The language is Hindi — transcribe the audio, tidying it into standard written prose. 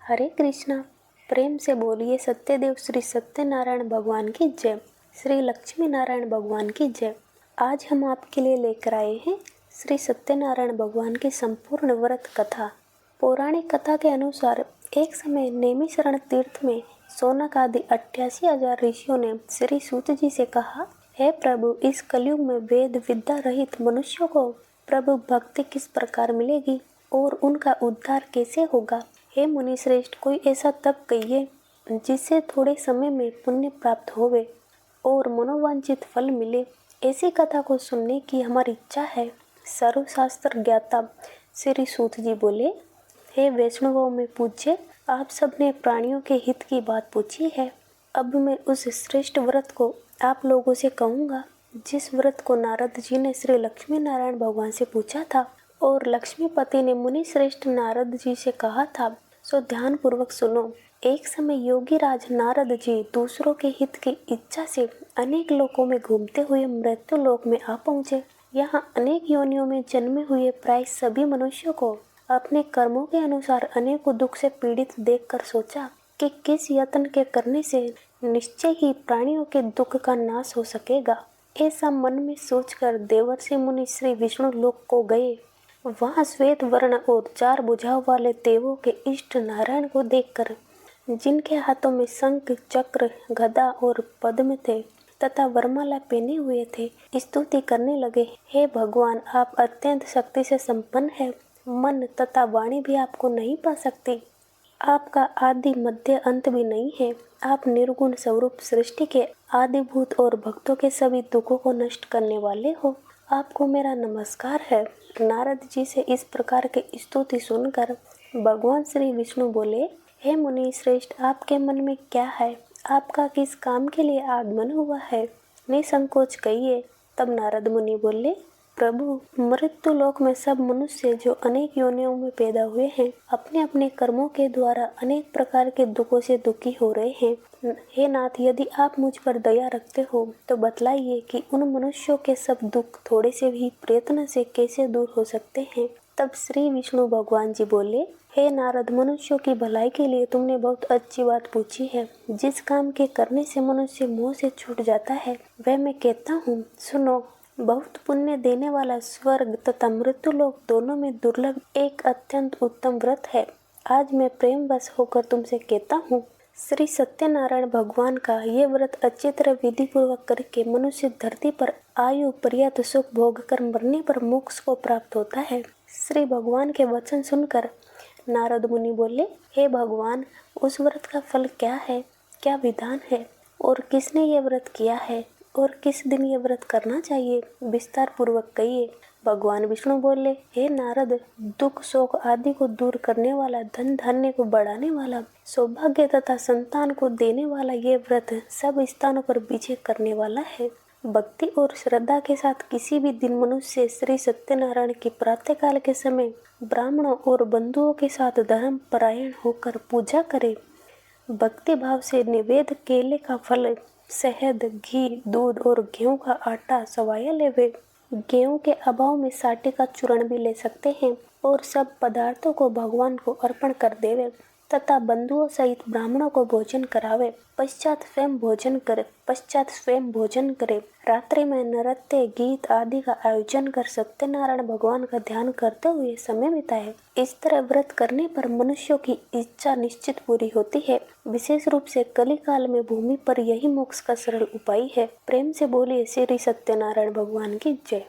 हरे कृष्णा। प्रेम से बोलिए सत्यदेव श्री सत्यनारायण भगवान की जय, श्री लक्ष्मी नारायण भगवान की जय। आज हम आपके लिए लेकर आए हैं श्री सत्यनारायण भगवान की संपूर्ण व्रत कथा। पौराणिक कथा के अनुसार एक समय नैमिषारण्य तीर्थ में शौनक आदि 88,000 ऋषियों ने श्री सूत जी से कहा, हे प्रभु, इस कलयुग में वेद विद्या रहित मनुष्यों को प्रभु भक्ति किस प्रकार मिलेगी और उनका उद्धार कैसे होगा। हे मुनि श्रेष्ठ, कोई ऐसा तप कहिए जिससे थोड़े समय में पुण्य प्राप्त होवे और मनोवांछित फल मिले। ऐसी कथा को सुनने की हमारी इच्छा है। सर्वशास्त्र ज्ञाता श्री सूत जी बोले, हे वैष्णवों में पूज्य, आप सबने प्राणियों के हित की बात पूछी है। अब मैं उस श्रेष्ठ व्रत को आप लोगों से कहूँगा जिस व्रत को नारद जी ने श्री लक्ष्मी नारायण भगवान से पूछा था और लक्ष्मीपति ने मुनि श्रेष्ठ नारद जी से कहा था। सो ध्यान पूर्वक सुनो। एक समय योगी राज नारद जी दूसरों के हित की इच्छा से अनेक लोकों में घूमते हुए मृत्यु लोक में आ पहुँचे। यहाँ अनेक योनियों में जन्मे हुए प्राय सभी मनुष्यों को अपने कर्मों के अनुसार अनेक दुख से पीड़ित देखकर सोचा कि किस यत्न के करने से निश्चय ही प्राणियों के दुख का नाश हो सकेगा। ऐसा मन में सोचकर देवर्षि मुनि श्री विष्णु लोक को गए। वहाँ श्वेत वर्ण और 4 भुजाओं वाले देवों के इष्ट नारायण को देखकर, जिनके हाथों में शंख चक्र गदा और पद्म थे तथा वरमाला पहने हुए थे, स्तुति करने लगे। हे भगवान, आप अत्यंत शक्ति से संपन्न है। मन तथा वाणी भी आपको नहीं पा सकती। आपका आदि मध्य अंत भी नहीं है। आप निर्गुण स्वरूप सृष्टि के आदिभूत और भक्तों के सभी दुखों को नष्ट करने वाले हो। आपको मेरा नमस्कार है। नारद जी से इस प्रकार की स्तुति सुनकर भगवान श्री विष्णु बोले, हे मुनि श्रेष्ठ, आपके मन में क्या है? आपका किस काम के लिए आगमन हुआ है? निसंकोच कहिए। तब नारद मुनि बोले, प्रभु, मृत्यु लोक में सब मनुष्य जो अनेक योनियों में पैदा हुए हैं, अपने अपने कर्मों के द्वारा अनेक प्रकार के दुखों से दुखी हो रहे हैं। हे नाथ, यदि आप मुझ पर दया रखते हो तो बतलाइए कि उन मनुष्यों के सब दुख थोड़े से भी प्रयत्न से कैसे दूर हो सकते हैं। तब श्री विष्णु भगवान जी बोले, हे नारद, मनुष्यों की भलाई के लिए तुमने बहुत अच्छी बात पूछी है। जिस काम के करने से मनुष्य मोह से छूट जाता है वह मैं कहता हूँ, सुनो। बहुत पुण्य देने वाला स्वर्ग तथा मृत्यु लोक दोनों में दुर्लभ एक अत्यंत उत्तम व्रत है। आज मैं प्रेमवश होकर तुमसे कहता हूँ, श्री सत्यनारायण भगवान का ये व्रत अच्छी तरह विधि पूर्वक करके मनुष्य धरती पर आयु पर्याप्त सुख भोग कर मरने पर मोक्ष को प्राप्त होता है। श्री भगवान के वचन सुनकर नारद मुनि बोले, हे भगवान, उस व्रत का फल क्या है, क्या विधान है और किसने ये व्रत किया है और किस दिन ये व्रत करना चाहिए, विस्तार पूर्वक कहिए। भगवान विष्णु बोले, हे नारद, दुख शोक आदि को दूर करने वाला, धन धान्य को बढ़ाने वाला, सौभाग्य तथा संतान को देने वाला ये व्रत सब स्थानों पर विजय करने वाला है। भक्ति और श्रद्धा के साथ किसी भी दिन मनुष्य श्री सत्यनारायण की प्रातःकाल के समय ब्राह्मणों और बंधुओं के साथ धर्म परायण होकर पूजा करे। भक्ति भाव से निवेद केले का फल, शहद, घी, दूध और गेहूं का आटा सवाया लेवे। गेहूं के अभाव में साटे का चूर्ण भी ले सकते हैं और सब पदार्थों को भगवान को अर्पण कर देवे तथा बंधुओं सहित ब्राह्मणों को भोजन करावे। पश्चात स्वयं भोजन करे। रात्रि में नृत्य गीत आदि का आयोजन कर सत्यनारायण भगवान का ध्यान करते हुए समय बिताए। इस तरह व्रत करने पर मनुष्यों की इच्छा निश्चित पूरी होती है। विशेष रूप से कली काल में भूमि पर यही मोक्ष का सरल उपाय है। प्रेम से बोलिए श्री सत्यनारायण भगवान की जय।